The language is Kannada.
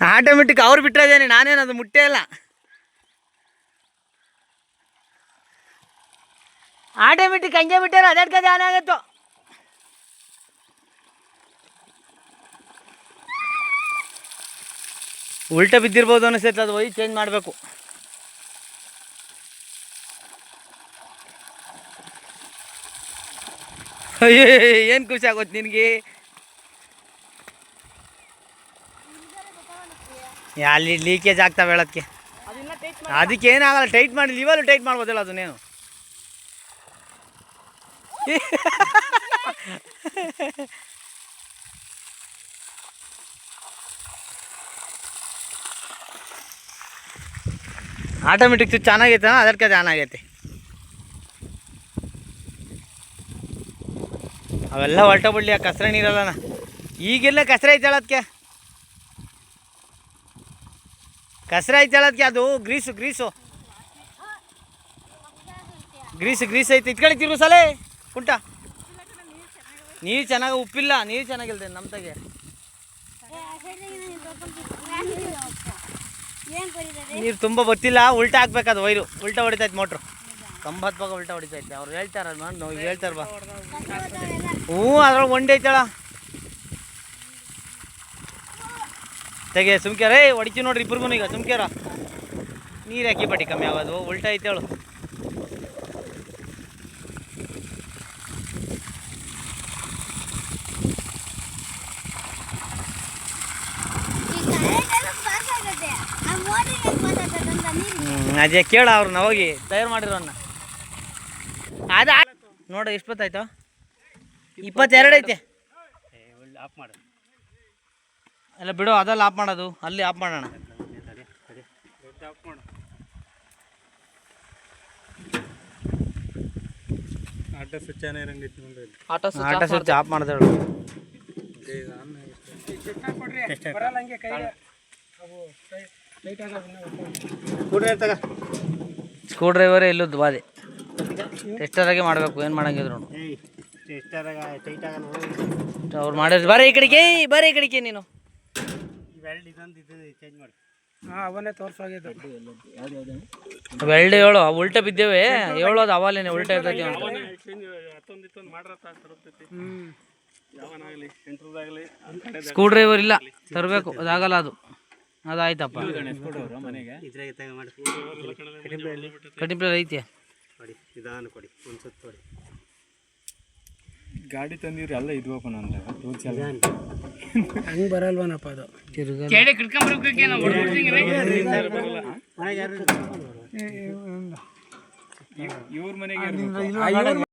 ಆಟೋಮೆಟಿಕ್ ಅವ್ರು ಬಿಟ್ಟಿದ್ದೇನೆ, ನಾನೇನದು ಮುಟ್ಟೇ ಇಲ್ಲ. ಆಟೋಮೆಟಿಕ್ ಹಂಗೆ ಬಿಟ್ಟಾರ, ಅದಕ್ಕೆ ಆನ್ ಆಗತ್ತು. ಉಲ್ಟಾ ಬಿದ್ದಿರ್ಬೋದು ಅನಿಸ್ತೈತೆ, ಅದು ಒಯ್ದು ಚೇಂಜ್ ಮಾಡಬೇಕು. ಅಯ್ಯೋ ಏನು ಖುಷಿ ಆಗೋದು ನಿನಗೆ. ಅಲ್ಲಿ ಲೀಕೇಜ್ ಆಗ್ತಾವೆ ಹೇಳೋದಕ್ಕೆ. ಅದಕ್ಕೆ ಏನಾಗಲ್ಲ, ಟೈಟ್ ಮಾಡಿ ಇವಾಗಲೂ ಟೈಟ್ ಮಾಡ್ಬೋದಲ್ಲ ಅದನ್ನೇನು. ಆಟೋಮೆಟಿಕ್ ಸ್ವಿಚ್ ಚೆನ್ನಾಗೈತೆ, ಅದಕ್ಕೆ ಅದು ಆನ್ ಆಗೈತೆ. ಅವೆಲ್ಲ ಹೊಲ್ಟ ಬಿಡ್ಲಿ, ಆ ಕಸರೆ ನೀರಲ್ಲನ. ಈಗೆಲ್ಲ ಕಸರೆ ಐತೆ ಹೇಳೋದಕ್ಕೆ, ಕಸರೆ ಐತೆ ಹೇಳೋದಕ್ಕೆ. ಅದು ಗ್ರೀಸು ಗ್ರೀಸು ಗ್ರೀಸು ಗ್ರೀಸ್ ಐತೆ. ಇಟ್ಕೊಳ್ಳಿ ತಿರ್ಗು ಸಲೇ ಕುಂಟ. ನೀರು ಚೆನ್ನಾಗಿ ಉಪ್ಪಿಲ್ಲ, ನೀರು ಚೆನ್ನಾಗಿಲ್ದೆ ನಮ್ಮ ತಗೆ. ನೀರು ತುಂಬ ಗೊತ್ತಿಲ್ಲ, ಉಲ್ಟಾ ಹಾಕ್ಬೇಕದು ವೈರು. ಉಲ್ಟಾ ಹೊಡಿತೈತೆ ಮೋಟ್ರು, 90 ಭಾಗ ಉಲ್ಟಾ ಹೊಡಿತೈತೆ. ಅವ್ರು ಹೇಳ್ತಾರ ನಾವು ಹೇಳ್ತಾರ ಬಾ. ಅದ್ರೊಳಗೆ ಒಂಡೆ ಐತಳ ತೆಗೆ. ಸುಮ್ಕ್ಯಾರ ಹೊಡಿತೀವಿ ನೋಡ್ರಿ ಇಬ್ಬರಿಗೂ. ಈಗ ಸುಮ್ಕ್ಯಾರ, ನೀರು ಹಾಕಿ ಬಟ್ಟಿ ಕಮ್ಮಿ ಆಗೋದು. ಉಲ್ಟಾ ಐತೇಳು. ಅದೇ ಕೇಳ ಅವ್ರನ್ನ ಹೋಗಿ ತಯಾರು ಮಾಡಿರೋನ್ನ. ಅದ ನೋಡ ಎಷ್ಟು ಹೊತ್ತಾಯ್ತು? 22 ಐತೆ. ಆಫ್ ಮಾಡು. ಅಲ್ಲ ಬಿಡು, ಅದೆಲ್ಲ ಆಫ್ ಮಾಡೋದು, ಅಲ್ಲಿ ಆಫ್ ಮಾಡೋಣ. ಆಟೋ ಸ್ವಿಚ್ ಆಫ್ ಮಾಡಿದೆ. ಸ್ಕ್ರೂ ಡ್ರೈವರೇ ಇಲ್ಲದ್ದು ಬಾದೆ. ಟೆಸ್ಟರಾಗೆ ಮಾಡಬೇಕು, ಏನು ಮಾಡಂಗಿದ್ರು ಅವ್ರು ಮಾಡಿದ್ರು. ಬರೀ ಈ ಕಡೆಗೆ, ಬರೀ ಈ ಕಡೆಗೆ ನೀನು. ವೆಲ್ಡ್ ಹೇಳು, ಉಲ್ಟಾ ಬಿದ್ದೇವೆ ಹೇಳೋದು. ಅವಾಲೇನೆ ಉಲ್ಟಾ ಇರ್ತೈತಿ ಅಂತ. ಸ್ಕ್ರೂ ಡ್ರೈವರ್ ಇಲ್ಲ ತರಬೇಕು, ಅದಾಗಲ್ಲ ಅದು. ಅದಾಯ್ತಪ್ಪ, ಕಟಿಂಗ್ ಐತಿ. ಗಾಡಿ ತಂದಿರಿ ಎಲ್ಲ ಇದ್ವಪ್ಪ ನಂದಾಗ ಹಂಗೆ ಬರಲ್ವನಪ್ಪ ಅದು. ಇವ್ರ ಮನೆಗೆ